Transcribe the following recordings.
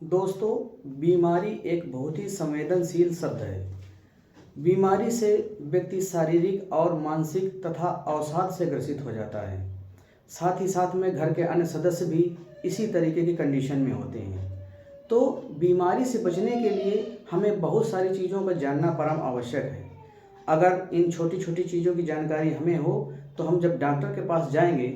दोस्तों, बीमारी एक बहुत ही संवेदनशील शब्द है। बीमारी से व्यक्ति शारीरिक और मानसिक तथा अवसाद से ग्रसित हो जाता है। साथ ही साथ में घर के अन्य सदस्य भी इसी तरीके की कंडीशन में होते हैं। तो बीमारी से बचने के लिए हमें बहुत सारी चीज़ों का जानना परम आवश्यक है। अगर इन छोटी छोटी चीज़ों की जानकारी हमें हो तो हम जब डॉक्टर के पास जाएंगे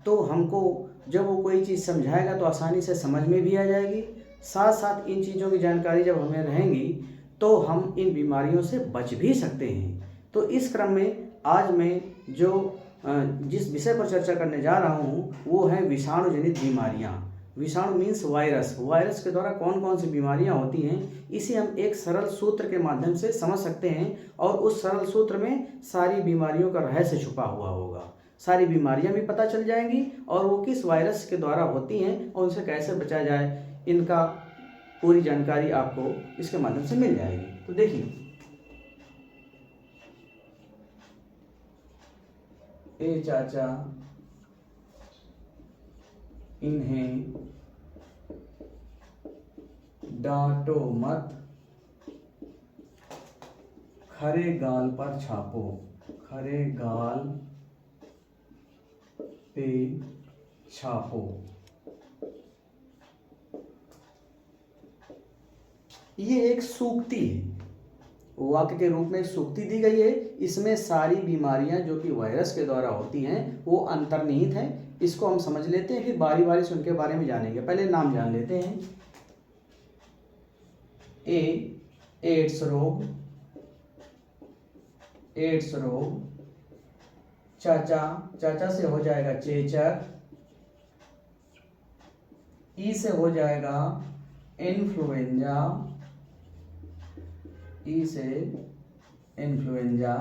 तो हमको जब वो कोई चीज़ समझाएगा तो आसानी से समझ में भी आ जाएगी। साथ साथ इन चीज़ों की जानकारी जब हमें रहेंगी तो हम इन बीमारियों से बच भी सकते हैं। तो इस क्रम में आज मैं जो जिस विषय पर चर्चा करने जा रहा हूँ वो है विषाणु जनित बीमारियाँ। विषाणु मीन्स वायरस। वायरस के द्वारा कौन कौन सी बीमारियाँ होती हैं, इसे हम एक सरल सूत्र के माध्यम से समझ सकते हैं और उस सरल सूत्र में सारी बीमारियों का रहस्य छुपा हुआ होगा। सारी बीमारियां भी पता चल जाएंगी और वो किस वायरस के द्वारा होती हैं और उनसे कैसे बचा जाए, इनका पूरी जानकारी आपको इसके माध्यम से मिल जाएगी। तो देखिए, ए चाचा इन्हें डांटो मत, खरे गाल पर छापो, खरे गाल पे छापो। ये एक सूक्ति है, वाक्य के रूप में सूक्ति दी गई है। इसमें सारी बीमारियां जो कि वायरस के द्वारा होती हैं वो अंतर्निहित हैं। इसको हम समझ लेते हैं, फिर बारी बारी से उनके बारे में जानेंगे। पहले नाम जान लेते हैं। एड्स रोग, एड्स रोग। चाचा, चाचा से हो जाएगा चेचक। ई से हो जाएगा इन्फ्लुएंजा, ई से इन्फ्लुएंजा।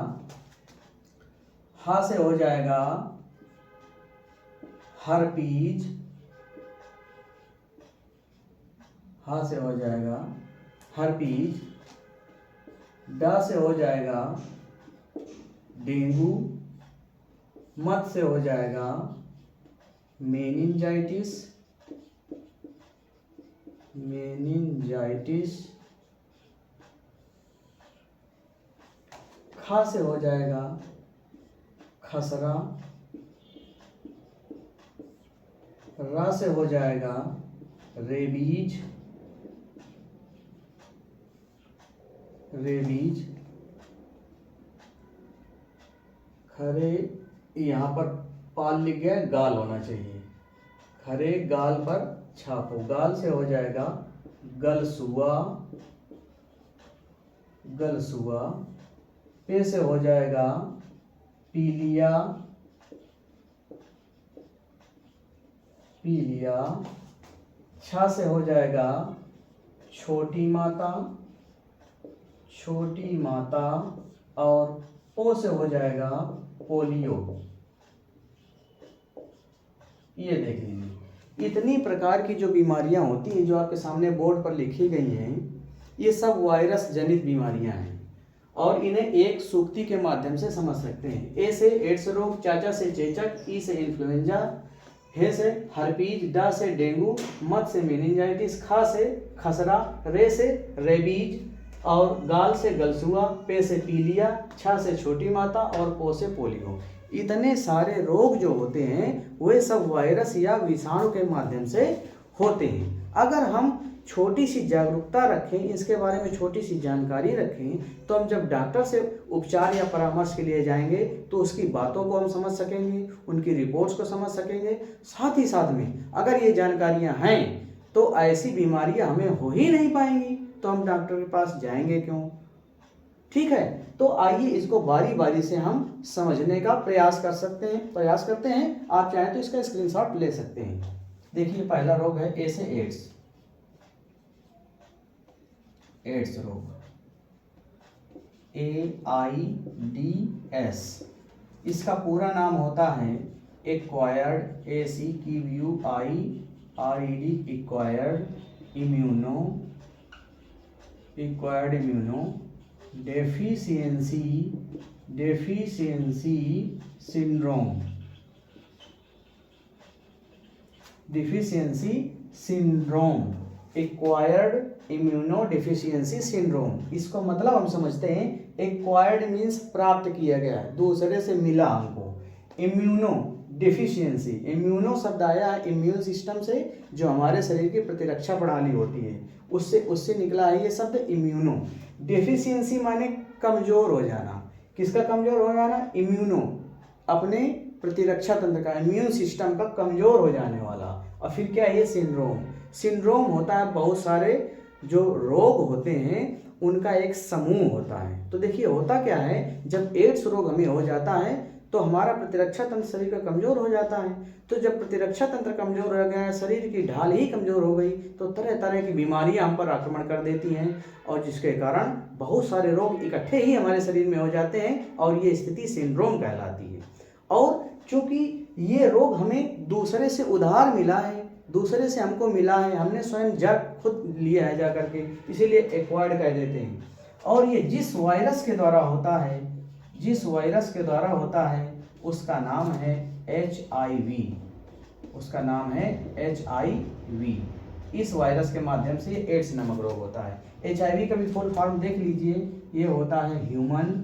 हा से हो जाएगा हर्पीज, हा से हो जाएगा हर्पीज। डा से हो जाएगा डेंगू। मत से हो जाएगा मेनिंजाइटिस, मेनिंजाइटिस। खा से हो जाएगा खसरा। रा से हो जाएगा रेबीज, रेबीज। खरे, यहाँ पर पाल लिख गया, गाल होना चाहिए। खरे गाल पर छापो। गाल से हो जाएगा गलसुआ, गलसुआ। पे से हो जाएगा पीलिया, पीलिया। छा से हो जाएगा छोटी माता, छोटी माता। और पो से हो जाएगा पोलियो। ये देख लीजिए, इतनी प्रकार की जो बीमारियां होती हैं जो आपके सामने बोर्ड पर लिखी गई हैं, ये सब वायरस जनित बीमारियां हैं और इन्हें एक सूक्ति के माध्यम से समझ सकते हैं। ए से एड्स रोग, चाचा से चेचक, ई से इन्फ्लुएंजा, हे से हर्पीज, डा से डेंगू, मत से मेनिंजाइटिस, खा से खसरा, रे से रेबीज और गाल से गलसुआ, पे से पीलिया, छा से छोटी माता और पो से पोलियो। इतने सारे रोग जो होते हैं वे सब वायरस या विषाणु के माध्यम से होते हैं। अगर हम छोटी सी जागरूकता रखें, इसके बारे में छोटी सी जानकारी रखें, तो हम जब डॉक्टर से उपचार या परामर्श के लिए जाएंगे तो उसकी बातों को हम समझ सकेंगे, उनकी रिपोर्ट्स को समझ सकेंगे। साथ ही साथ में अगर ये जानकारियां हैं तो ऐसी बीमारियां हमें हो ही नहीं पाएंगी, तो हम डॉक्टर के पास जाएंगे क्यों? ठीक है, तो आइए इसको बारी बारी से हम समझने का प्रयास करते हैं। आप चाहें तो इसका स्क्रीनशॉट ले सकते हैं। देखिए, पहला रोग है ए से एड्स, एड्स रोग, AIDS। इसका पूरा नाम होता है acquired, ACQUIRED, acquired immuno deficiency syndrome, deficiency syndrome. Acquired immuno deficiency syndrome. इसको मतलब हम समझते हैं, एक्वायर्ड मीन्स प्राप्त किया गया, दूसरे से मिला हमको। इम्यूनो डिफिशियंसी, इम्यूनो शब्द आया है इम्यून सिस्टम से, जो हमारे शरीर की प्रतिरक्षा प्रणाली होती है, उससे निकला है ये शब्द इम्यूनो। डिफिशियंसी माने कमजोर हो जाना। किसका कमजोर हो जाना? इम्यूनो, अपने प्रतिरक्षा तंत्र का, इम्यून सिस्टम का कमजोर हो जाने वाला। और फिर क्या है ये सिंड्रोम? सिंड्रोम होता है बहुत सारे जो रोग होते हैं उनका एक समूह होता है। तो देखिए होता क्या है, जब एड्स रोग हमें हो जाता है तो हमारा प्रतिरक्षा तंत्र शरीर का कमजोर हो जाता है। तो जब प्रतिरक्षा तंत्र कमजोर हो गया, शरीर की ढाल ही कमजोर हो गई, तो तरह तरह की बीमारियां हम पर आक्रमण कर देती हैं, और जिसके कारण बहुत सारे रोग इकट्ठे ही हमारे शरीर में हो जाते हैं, और ये स्थिति सिंड्रोम कहलाती है। और चूंकि ये रोग हमें दूसरे से उधार मिला है, दूसरे से हमको मिला है, हमने स्वयं खुद लिया है जा करके, इसीलिए एक्वायर्ड कह देते हैं। और ये जिस वायरस के द्वारा होता है, जिस वायरस के द्वारा होता है उसका नाम है HIV, उसका नाम है HIV। इस वायरस के माध्यम से एड्स नामक रोग होता है। HIV का भी फुल फॉर्म देख लीजिए, ये होता है ह्यूमन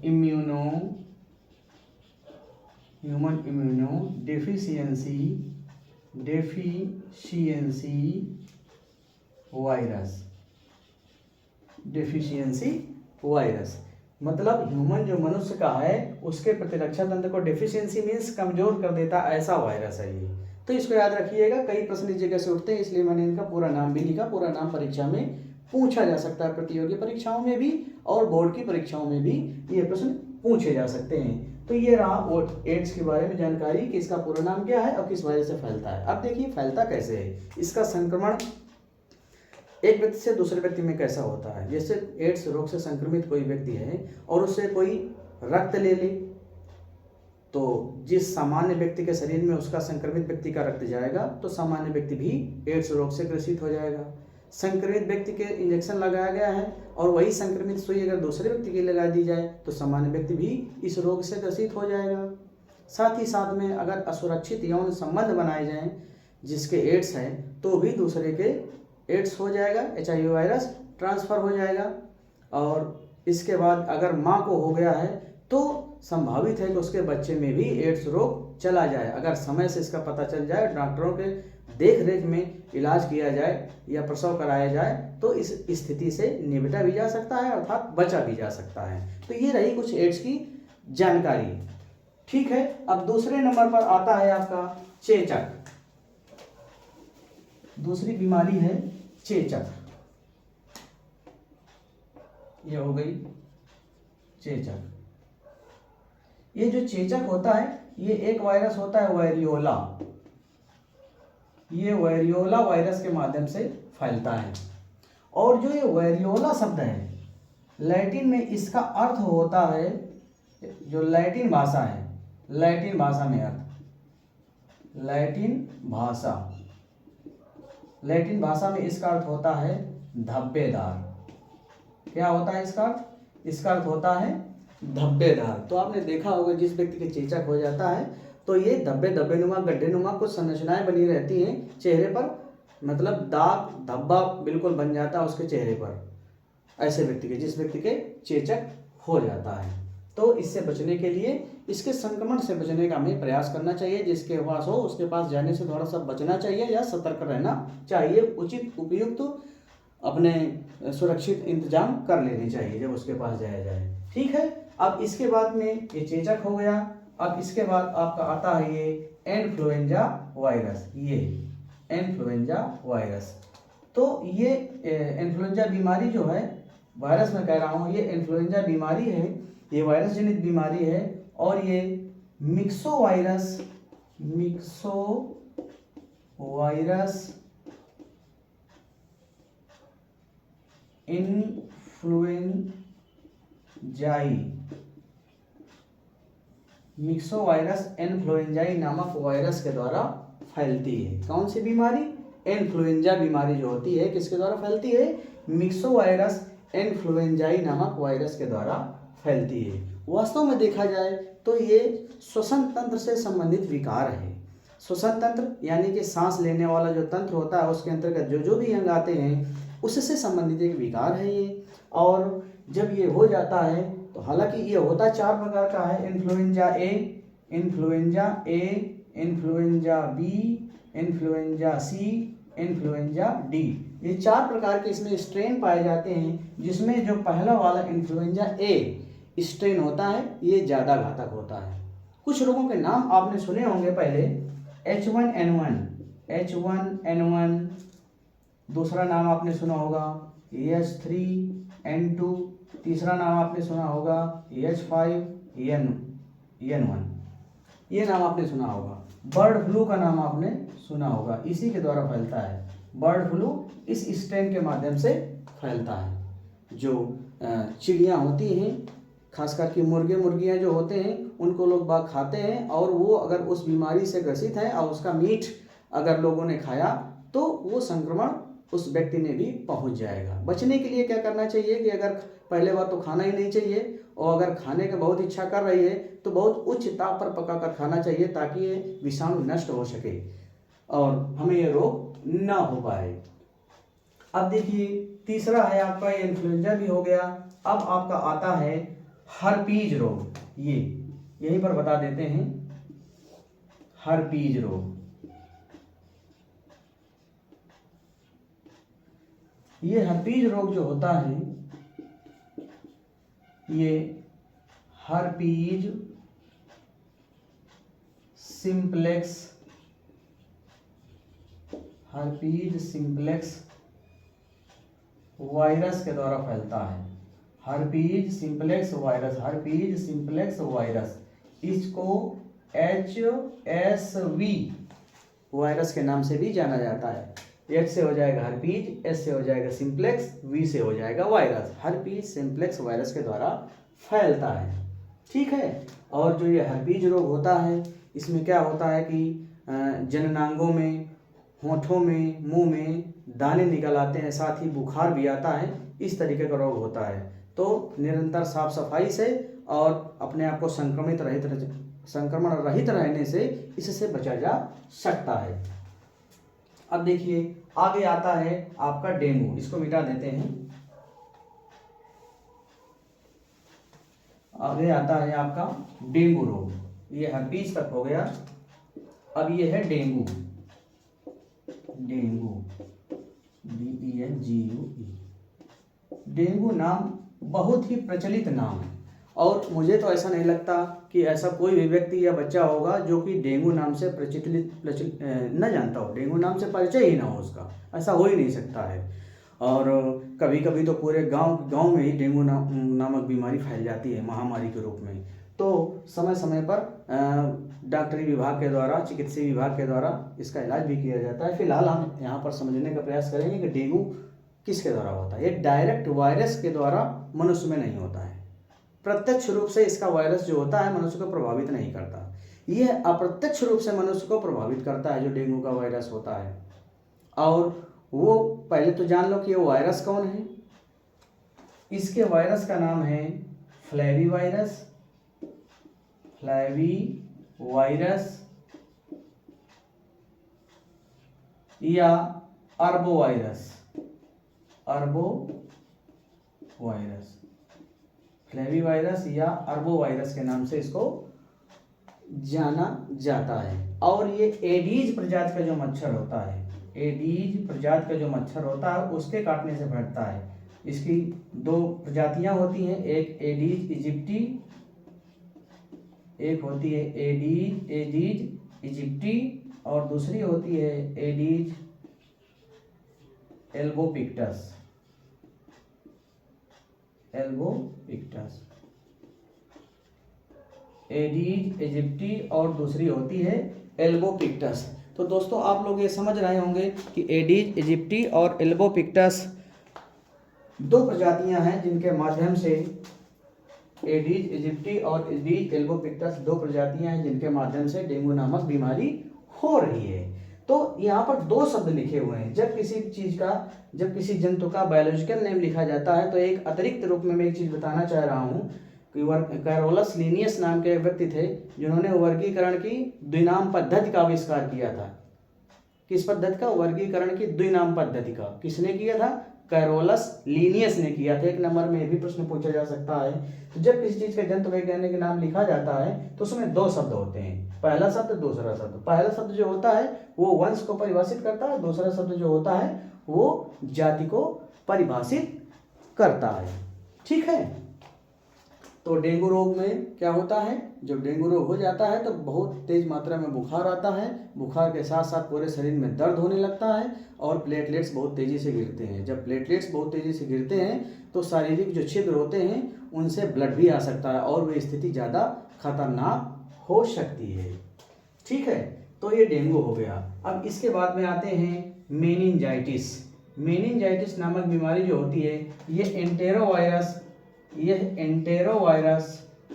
इम्यूनो डेफिशिएंसी वायरस। मतलब ह्यूमन जो मनुष्य का है उसके प्रतिरक्षा तंत्र को डेफिशिएंसी मीन्स कमजोर कर देता, ऐसा वायरस है ये। तो इसको याद रखिएगा, कई प्रश्न इस जगह से उठते हैं, इसलिए मैंने इनका पूरा नाम भी लिखा। पूरा नाम परीक्षा में पूछा जा सकता है, प्रतियोगी परीक्षाओं में भी और बोर्ड की परीक्षाओं में भी ये प्रश्न पूछे जा सकते हैं। तो ये रहा एड्स के बारे में जानकारी कि इसका पूरा नाम क्या है और किस वायरस से फैलता है। अब देखिए फैलता कैसे है, इसका संक्रमण एक व्यक्ति से दूसरे व्यक्ति में कैसा होता है। जैसे एड्स रोग से संक्रमित कोई व्यक्ति है और उससे कोई रक्त ले ले, तो जिस सामान्य व्यक्ति के शरीर में उसका संक्रमित व्यक्ति का रक्त जाएगा तो सामान्य व्यक्ति भी एड्स रोग से ग्रसित हो जाएगा। संक्रमित व्यक्ति के इंजेक्शन लगाया गया है और वही संक्रमित सुई अगर दूसरे व्यक्ति की लगा दी जाए तो सामान्य व्यक्ति भी इस रोग से ग्रसित हो जाएगा। साथ ही साथ में अगर असुरक्षित यौन संबंध बनाए जाएं जिसके एड्स है तो भी दूसरे के एड्स हो जाएगा, HIV वायरस ट्रांसफर हो जाएगा। और इसके बाद अगर माँ को हो गया है तो संभावित है कि उसके बच्चे में भी एड्स रोग चला जाए। अगर समय से इसका पता चल जाए, डॉक्टरों के देख रेख में इलाज किया जाए या प्रसव कराया जाए तो इस स्थिति से निपटा भी जा सकता है, अर्थात बचा भी जा सकता है। तो ये रही कुछ एड्स की जानकारी। ठीक है, अब दूसरे नंबर पर आता है आपका चेचक। दूसरी बीमारी है चेचक। ये हो गई चेचक। ये जो चेचक होता है ये एक वायरस होता है वेरियोला। ये वेरियोला वायरस के माध्यम से फैलता है। और जो ये वेरियोला शब्द है लैटिन में इसका अर्थ होता है, जो लैटिन भाषा है, लैटिन भाषा में अर्थ, लैटिन भाषा में इसका अर्थ होता है धब्बेदार। क्या होता है इसका अर्थ? इसका अर्थ होता है धब्बेदार। तो आपने देखा होगा जिस व्यक्ति के चेचक हो जाता है तो ये धब्बे नुमा गड्ढे नुमा कुछ संरचनाएं बनी रहती हैं चेहरे पर, मतलब दाग धब्बा बिल्कुल बन जाता है उसके चेहरे पर, ऐसे व्यक्ति के, जिस व्यक्ति के चेचक हो जाता है। तो इससे बचने के लिए, इसके संक्रमण से बचने का हमें प्रयास करना चाहिए। जिसके पास हो उसके पास जाने से थोड़ा सा बचना चाहिए या सतर्क रहना चाहिए। उचित उपयुक्त अपने सुरक्षित इंतजाम कर लेने चाहिए जब उसके पास जाया जाए। ठीक है, अब इसके बाद में ये चेचक हो गया। अब इसके बाद आपका आता है ये इन्फ्लुएंजा वायरस। ये इन्फ्लुएंजा वायरस, तो ये इन्फ्लुएंजा बीमारी जो है, वायरस में कह रहा हूँ, ये इन्फ्लुएंजा बीमारी है, ये वायरस जनित बीमारी है। और ये मिक्सो वायरस इन्फ्लुएंजाई नामक वायरस के द्वारा फैलती है। कौन सी बीमारी? इन्फ्लुएंजा बीमारी जो होती है किसके द्वारा फैलती है? मिक्सो वायरस इन्फ्लुएंजाई नामक वायरस के द्वारा फैलती है। वास्तव में देखा जाए तो ये श्वसन तंत्र से संबंधित विकार है। श्वसन तंत्र यानी कि सांस लेने वाला जो तंत्र होता है उसके अंतर्गत जो जो भी अंग आते हैं उससे संबंधित एक विकार है ये। और जब ये हो जाता है तो हालांकि ये होता 4 प्रकार का है, influenza A, influenza A, influenza B, influenza C, influenza D. ये 4 प्रकार के इसमें स्ट्रेन पाए जाते हैं, जिसमें जो पहला वाला इन्फ्लुएंजा ए स्ट्रेन होता है ये ज़्यादा घातक होता है। कुछ रोगों के नाम आपने सुने होंगे पहले, H1N1, H1N1, दूसरा नाम आपने सुना होगा H3N2, तीसरा नाम आपने सुना होगा H5N1, ये नाम आपने सुना होगा। बर्ड फ्लू का नाम आपने सुना होगा, इसी के द्वारा फैलता है। बर्ड फ्लू इस स्ट्रेन के माध्यम से फैलता है। जो चिड़ियाँ होती हैं, खास करके मुर्गे मुर्गियाँ जो होते हैं उनको लोग बाग खाते हैं, और वो अगर उस बीमारी से ग्रसित है और उसका मीट अगर लोगों ने खाया तो वो संक्रमण उस व्यक्ति में भी पहुंच जाएगा। बचने के लिए क्या करना चाहिए कि अगर पहले बार तो खाना ही नहीं चाहिए, और अगर खाने की बहुत इच्छा कर रही है तो बहुत उच्च ताप पर पकाकर खाना चाहिए ताकि ये विषाणु नष्ट हो सके और हमें ये रोग ना हो पाए। अब देखिए तीसरा है आपका, ये इन्फ्लुएंजा भी हो गया। अब आपका आता है हर्पीज रोग। ये यहीं पर बता देते हैं, हर्पीज रोग। ये हर्पीज रोग जो होता है, ये herpes simplex, herpes simplex virus के द्वारा फैलता है। Herpes simplex virus, herpes simplex virus, इसको HSV वायरस के नाम से भी जाना जाता है। H से हो जाएगा हर्पीज, S से हो जाएगा सिंप्लेक्स, V से हो जाएगा वायरस। हर्पीज सिंप्लेक्स वायरस के द्वारा फैलता है, ठीक है। और जो ये हर्पीज रोग होता है, इसमें क्या होता है कि जननांगों में, होठों में, मुंह में दाने निकल आते हैं, साथ ही बुखार भी आता है। इस तरीके का रोग होता है। तो निरंतर साफ सफाई से और अपने आप को संक्रमण रहित रहने से इससे बचा जा सकता है। अब देखिए आगे आता है आपका डेंगू, इसको मिटा देते हैं। आगे आता है आपका डेंगू रोग। ये हर्पीज तक हो गया, अब ये है डेंगू। Dengue DENGUE। डेंगू नाम बहुत ही प्रचलित नाम है, और मुझे तो ऐसा नहीं लगता कि ऐसा कोई भी व्यक्ति या बच्चा होगा जो कि डेंगू नाम से प्रचलित न जानता हो, डेंगू नाम से परिचय ही ना हो उसका, ऐसा हो ही नहीं सकता है। और कभी कभी तो पूरे गांव में ही डेंगू नामक बीमारी फैल जाती है महामारी के रूप में। तो समय समय पर डॉक्टरी विभाग के द्वारा, चिकित्सीय विभाग के द्वारा इसका इलाज भी किया जाता है। फिलहाल हम यहाँ पर समझने का प्रयास करेंगे कि डेंगू किसके द्वारा होता है। ये डायरेक्ट वायरस के द्वारा मनुष्य में नहीं होता है। प्रत्यक्ष रूप से इसका वायरस जो होता है मनुष्य को प्रभावित नहीं करता। यह अप्रत्यक्ष रूप से मनुष्य को प्रभावित करता है जो डेंगू का वायरस होता है। और वो पहले तो जान लो कि वो वायरस कौन है। इसके वायरस का नाम है फ्लैवी वायरस, फ्लैवी वायरस या अर्बो वायरस, अर्बो वायरस, फ्लैवी वायरस या अर्बो वायरस के नाम से इसको जाना जाता है। और ये एडीज प्रजाति का जो मच्छर होता है, एडीज प्रजाति का जो मच्छर होता है उसके काटने से फैलता है। इसकी 2 प्रजातियां होती हैं, एक एडीज इजिप्टी, एक होती है एडीज इजिप्टी और दूसरी होती है Aedes albopictus, albopictus. Aedes aegypti और दूसरी होती है एल्बोपिक्टस। तो दोस्तों आप लोग ये समझ रहे होंगे कि एडीज इजिप्टी और एल्बोपिक्टस 2 प्रजातियां हैं जिनके माध्यम से, एडीज इजिप्टी और एडीज एल्बोपिक्टस 2 प्रजातियां हैं जिनके माध्यम से डेंगू नामक बीमारी हो रही है। तो यहाँ पर 2 शब्द लिखे हुए हैं। जब किसी जंतु का बायोलॉजिकल नेम लिखा जाता है तो एक अतिरिक्त रूप में मैं एक चीज बताना चाह रहा हूँ कैरोलस लीनियस नाम के व्यक्ति थे जिन्होंने वर्गीकरण की द्विनाम पद्धति का आविष्कार किया था। किस पद्धति का? वर्गीकरण की द्विनाम पद्धति का। किसने किया था? कैरोलस लीनियस ने किया था। 1 नंबर में भी प्रश्न पूछा जा सकता है। तो जब किसी चीज के जंतु वैज्ञानिक नाम लिखा जाता है तो उसमें 2 शब्द होते हैं, पहला शब्द, दूसरा शब्द। पहला शब्द जो होता है वो वंश को परिभाषित करता है, दूसरा शब्द जो होता है वो जाति को परिभाषित करता है। ठीक है। तो डेंगू रोग में क्या होता है? जब डेंगू रोग हो जाता है तो बहुत तेज मात्रा में बुखार आता है, बुखार के साथ साथ पूरे शरीर में दर्द होने लगता है और प्लेटलेट्स बहुत तेजी से गिरते हैं। जब प्लेटलेट्स बहुत तेजी से गिरते हैं तो शारीरिक जो छिद्र होते हैं उनसे ब्लड भी आ सकता है और वह स्थिति ज़्यादा खतरनाक हो सकती है। ठीक है। तो ये डेंगू हो गया। अब इसके बाद में आते हैं मेनिंजाइटिस। मेनिंजाइटिस नामक बीमारी जो होती है ये एंटेरोवायरस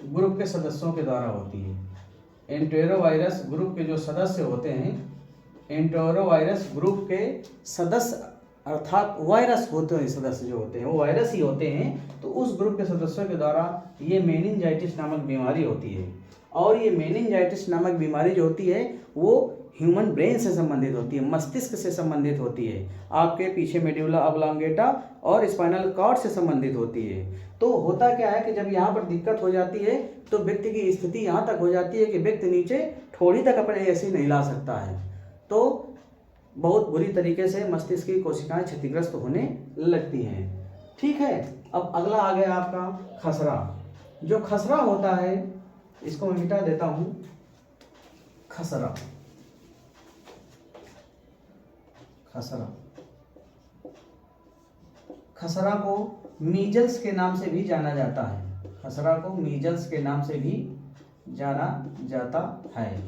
ग्रुप के सदस्यों के द्वारा होती है। एंटेरोवायरस ग्रुप के जो सदस्य होते हैं, एंटेरोवायरस ग्रुप के सदस्य अर्थात वायरस होते हैं, सदस्य जो होते हैं वो वायरस ही होते हैं। तो उस ग्रुप के सदस्यों के द्वारा ये मेनिंजाइटिस नामक बीमारी होती है। और ये मेनिंजाइटिस नामक बीमारी जो होती है वो ह्यूमन ब्रेन से संबंधित होती है, मस्तिष्क से संबंधित होती है, आपके पीछे मेडुला ऑब्लोंगेटा और स्पाइनल कॉर्ड से संबंधित होती है। तो होता क्या है कि जब यहाँ पर दिक्कत हो जाती है तो व्यक्ति की स्थिति यहाँ तक हो जाती है कि व्यक्ति नीचे ठोड़ी तक अपने ऐसे नहीं ला सकता है। तो बहुत बुरी तरीके से मस्तिष्क की कोशिकाएं क्षतिग्रस्त होने लगती हैं। ठीक है। अब अगला आ गया आपका खसरा। जो खसरा होता है इसको मैं मिटा देता हूँ। खसरा खसरा को मीजल्स के नाम से भी जाना जाता है। खसरा को मीजल्स के नाम से भी जाना जाता है।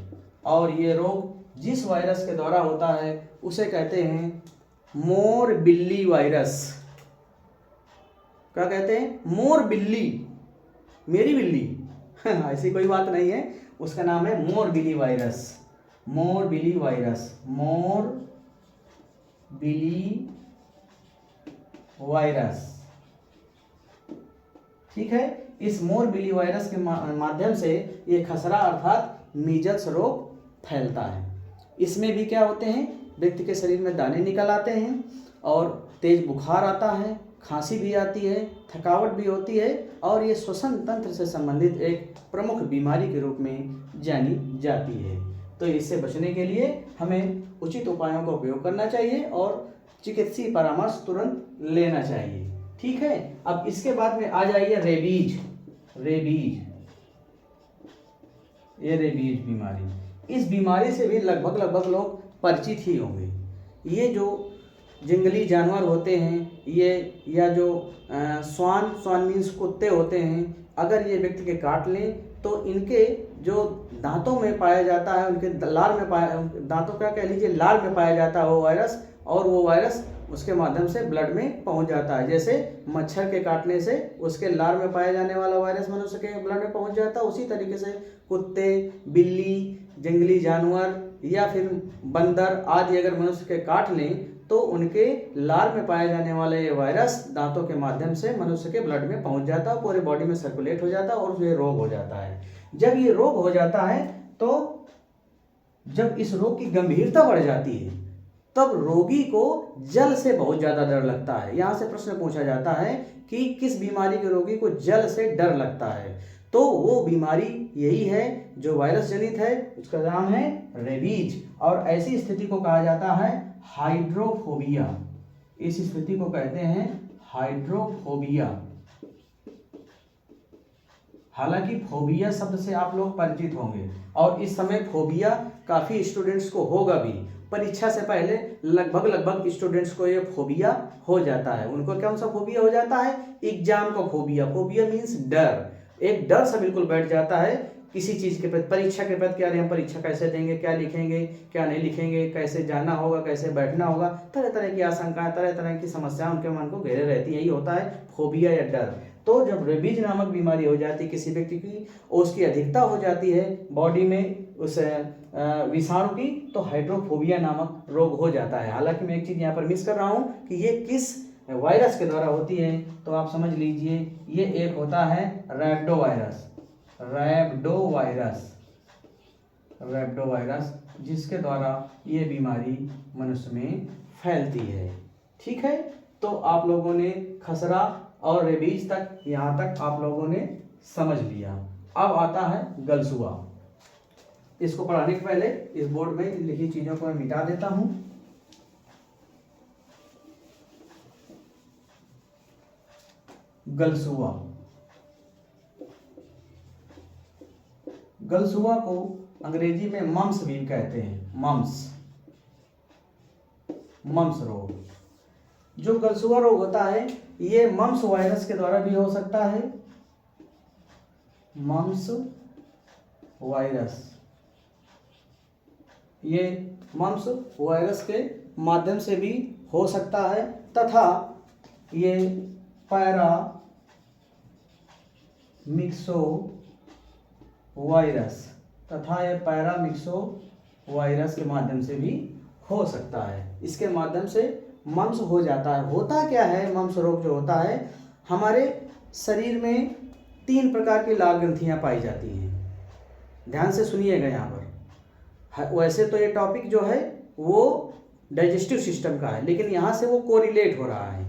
और ये रोग जिस वायरस के द्वारा होता है उसे कहते हैं मोरबिल्ली वायरस। क्या कहते हैं? मोरबिल्ली, मेरी बिल्ली ऐसी कोई बात नहीं है, उसका नाम है morbilli virus. Morbilli virus, morbilli virus. ठीक है। इस मोरबिली वायरस के माध्यम से ये खसरा अर्थात मीजल्स रोग फैलता है। इसमें भी क्या होते हैं? व्यक्ति के शरीर में दाने निकल आते हैं और तेज बुखार आता है, खांसी भी आती है, थकावट भी होती है और ये श्वसन तंत्र से संबंधित एक प्रमुख बीमारी के रूप में जानी जाती है। तो इससे बचने के लिए हमें उचित उपायों का उपयोग करना चाहिए और चिकित्सीय परामर्श तुरंत लेना चाहिए। ठीक है। अब इसके बाद में आ जाइए रेबीज। ये रेबीज बीमारी, इस बीमारी से भी लगभग लोग परिचित ही होंगे। ये जो जंगली जानवर होते हैं ये, या जो स्वान मीन्स कुत्ते होते हैं, अगर ये व्यक्ति के काट लें तो इनके जो दांतों में पाया जाता है, उनके लार में दांतों का कह लीजिए लार में पाया जाता है वो वायरस, और वो वायरस उसके माध्यम से ब्लड में पहुंच जाता है। जैसे मच्छर के काटने से उसके लार में पाया जाने वाला वायरस मनुष्य के ब्लड में पहुंच जाता है, उसी तरीके से कुत्ते, बिल्ली, जंगली जानवर या फिर बंदर आदि अगर मनुष्य के काट लें तो उनके लार में पाया जाने वाला ये वायरस दांतों के माध्यम से मनुष्य के ब्लड में पहुंच जाता है, पूरे बॉडी में सर्कुलेट हो जाता है और ये रोग हो जाता है। जब ये रोग हो जाता है तो जब इस रोग की गंभीरता बढ़ जाती है तब रोगी को जल से बहुत ज़्यादा डर लगता है। यहाँ से प्रश्न पूछा जाता है कि किस बीमारी के रोगी को जल से डर लगता है, तो वो बीमारी यही है जो वायरस जनित है, उसका नाम है रेबीज। और ऐसी स्थिति को कहा जाता है हाइड्रोफोबिया। इस स्थिति को कहते हैं हाइड्रोफोबिया। हालांकि फोबिया शब्द से आप लोग परिचित होंगे और इस समय फोबिया काफ़ी स्टूडेंट्स को होगा भी। परीक्षा से पहले लगभग स्टूडेंट्स को ये फोबिया हो जाता है। उनको कौन सा फोबिया हो जाता है? एग्जाम का फोबिया। फोबिया मीन्स डर, एक डर सा बिल्कुल बैठ जाता है किसी चीज़ के प्रति, परीक्षा के प्रति। क्या हम परीक्षा कैसे देंगे, क्या लिखेंगे, क्या नहीं लिखेंगे, कैसे जाना होगा, कैसे बैठना होगा, तरह तरह की आशंकाएं, तरह तरह की समस्याएं उनके मन को घेरे रहती है। यही होता है फोबिया या डर। तो जब रेबीज नामक बीमारी हो जाती है किसी व्यक्ति की और उसकी अधिकता हो जाती है बॉडी में उस विषाणु की, तो हाइड्रोफोबिया नामक रोग हो जाता है। हालांकि मैं एक चीज़ यहाँ पर मिस कर रहा हूँ कि ये किस वायरस के द्वारा होती है, तो आप समझ लीजिए ये एक होता है रैप्डोवायरस, जिसके द्वारा ये बीमारी मनुष्य में फैलती है। ठीक है, तो आप लोगों ने खसरा और रेबीज तक, यहाँ तक आप लोगों ने समझ लिया। अब आता है गलसुआ। इसको पढ़ाने के पहले इस बोर्ड में लिखी चीजों को मैं मिटा देता हूं। गलसुआ को अंग्रेजी में मम्स भी कहते हैं, मम्स रोग। जो गलसुआ रोग होता है ये मम्स वायरस के द्वारा भी हो सकता है, मम्स वायरस, ये मम्स वायरस के माध्यम से भी हो सकता है, तथा ये पैरामिक्सो वायरस के माध्यम से भी हो सकता है। इसके माध्यम से मम्स हो जाता है। होता क्या है, मम्स रोग जो होता है, हमारे शरीर में 3 प्रकार की लाल ग्रंथियां पाई जाती हैं। ध्यान से सुनिएगा यहाँ पर। वैसे तो ये टॉपिक जो है वो डाइजेस्टिव सिस्टम का है, लेकिन यहाँ से वो कोरिलेट हो रहा है।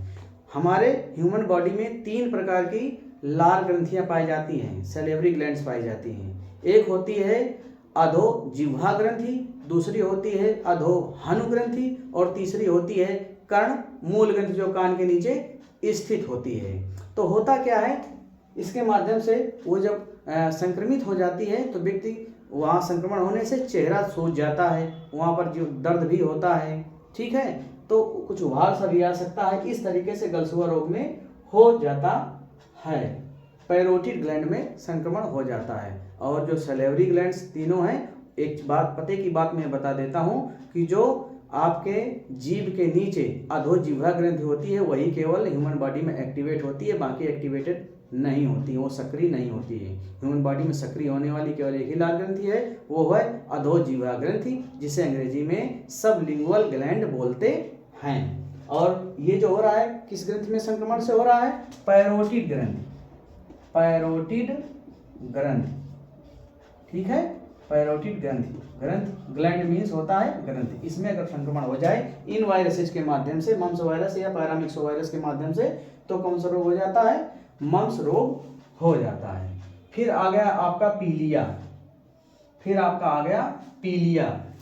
हमारे ह्यूमन बॉडी में 3 प्रकार की लाल ग्रंथियां पाई जाती हैं, सैलिवरी ग्लैंड्स पाई जाती हैं। एक होती है अधोजिह्वा ग्रंथि, दूसरी होती है अधोहनु ग्रंथि, और तीसरी होती है कर्ण मूल ग्रंथि, जो कान के नीचे स्थित होती है। तो होता क्या है, इसके माध्यम से वो जब संक्रमित हो जाती है तो व्यक्ति, वहाँ संक्रमण होने से चेहरा सूज जाता है, वहाँ पर जो दर्द भी होता है। ठीक है, तो कुछ उभार सा भी आ सकता है। इस तरीके से गलसुआ रोग में हो जाता है, पैरोटिड ग्लैंड में संक्रमण हो जाता है। और जो सैलिवरी ग्लैंड्स तीनों हैं, एक बात पते की बात मैं बता देता हूँ कि जो आपके जीभ के नीचे अधोजिह्वा ग्रंथि होती है वही केवल ह्यूमन बॉडी में एक्टिवेट होती है, बाकी एक्टिवेटेड नहीं होती, वो सक्रिय नहीं होती है। ह्यूमन बॉडी में सक्रिय होने वाली केवल एक ही लाल ग्रंथि है, वो है अधोजिह्वा ग्रंथि, जिसे अंग्रेजी में सबलिंगुअल ग्लैंड बोलते हैं। और ये जो हो रहा है किस ग्रंथि में संक्रमण से हो रहा है, पैरोटिड ग्रंथि। ठीक है, पैरोटिड ग्रंथि, ग्लैंड मीन्स होता है ग्रंथि। इसमें अगर संक्रमण हो जाए इन वायरसेस के माध्यम से, मम्स वायरस या पैरामिक्सो वायरस के माध्यम से, तो कौन सा रोग हो जाता है, मम्स रोग हो जाता है। फिर आ गया आपका पीलिया।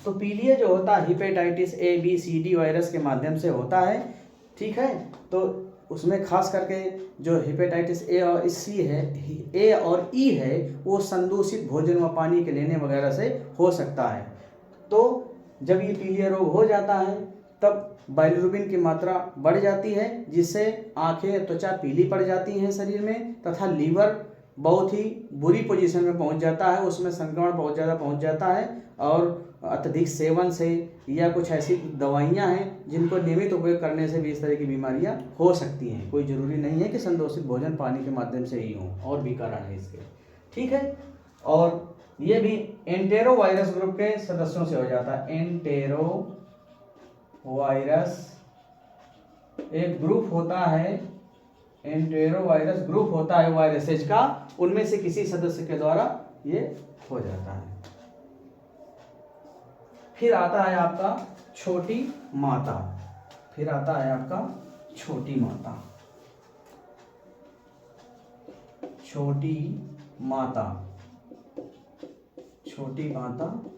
तो पीलिया जो होता है hepatitis A B C D virus के माध्यम से होता है। ठीक है, तो उसमें खास करके जो हिपेटाइटिस A और E है वो संदूषित भोजन व पानी के लेने वगैरह से हो सकता है। तो जब ये पीलिया रोग हो जाता है तब बाइलिरुबिन की मात्रा बढ़ जाती है, जिससे आंखें, त्वचा पीली पड़ जाती हैं शरीर में, तथा लीवर बहुत ही बुरी पोजीशन में पहुंच जाता है, उसमें संक्रमण बहुत ज़्यादा पहुंच जाता है। और अत्यधिक सेवन से या कुछ ऐसी दवाइयां हैं जिनको नियमित उपयोग करने से भी इस तरह की बीमारियां हो सकती हैं। कोई ज़रूरी नहीं है कि संदूषित भोजन पानी के माध्यम से ही हो, और भी कारण है इसके। ठीक है, और ये भी एंटेरो वायरस ग्रुप के सदस्यों से हो जाता है। एंटेरो वायरस एक ग्रुप होता है, एंटेरो वायरस ग्रुप होता है वायरसेज का, उनमें से किसी सदस्य के द्वारा ये हो जाता है। फिर आता है आपका छोटी माता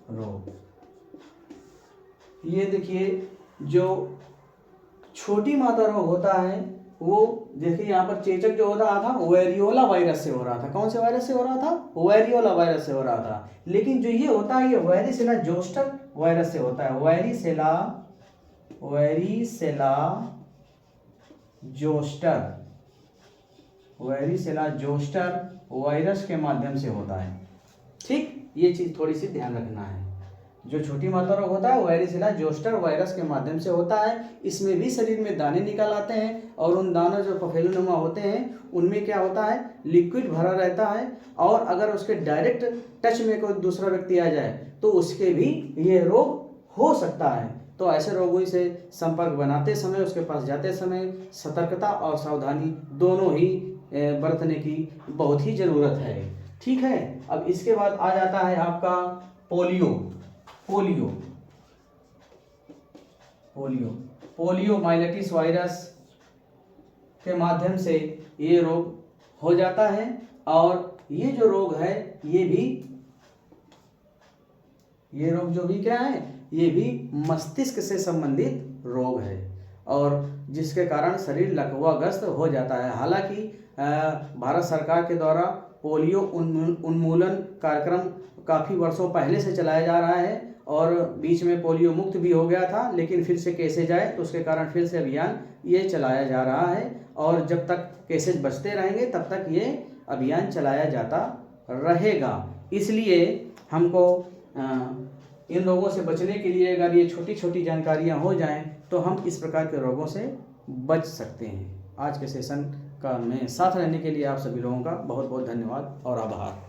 रोग। ये देखिए, जो छोटी माता रोग होता है वो देखिए यहाँ पर चेचक जो हो रहा था वेरियोला वायरस से हो रहा था। कौन से वायरस से हो रहा था, वेरियोला वायरस से हो रहा था। लेकिन जो ये होता है ये वेरिसेला जोस्टर वायरस से होता है, वेरिसेला जोस्टर वायरस के माध्यम से होता है। ठीक, ये चीज थोड़ी सी ध्यान रखना है। जो छोटी माता रोग होता है वेरिसेला जोस्टर वायरस के माध्यम से होता है। इसमें भी शरीर में दाने निकल आते हैं, और उन दानों जो पफेलुनुमा होते हैं उनमें क्या होता है, लिक्विड भरा रहता है, और अगर उसके डायरेक्ट टच में कोई दूसरा व्यक्ति आ जाए तो उसके भी ये रोग हो सकता है। तो ऐसे रोगी से संपर्क बनाते समय, उसके पास जाते समय सतर्कता और सावधानी दोनों ही बरतने की बहुत ही ज़रूरत है। ठीक है। अब इसके बाद आ जाता है आपका polio. Polio polio poliomyelitis virus के माध्यम से ये रोग हो जाता है, और ये जो रोग है ये रोग जो भी क्या है, ये भी मस्तिष्क से संबंधित रोग है, और जिसके कारण शरीर लकवाग्रस्त हो जाता है। हालांकि भारत सरकार के द्वारा पोलियो उन्मूलन कार्यक्रम काफ़ी वर्षों पहले से चलाया जा रहा है, और बीच में पोलियो मुक्त भी हो गया था, लेकिन फिर से केसेज आए तो उसके कारण फिर से अभियान ये चलाया जा रहा है, और जब तक केसेज बचते रहेंगे तब तक ये अभियान चलाया जाता रहेगा। इसलिए हमको इन रोगों से बचने के लिए अगर ये छोटी छोटी जानकारियाँ हो जाएं तो हम इस प्रकार के रोगों से बच सकते हैं। आज के सेशन का में साथ रहने के लिए आप सभी लोगों का बहुत बहुत धन्यवाद और आभार।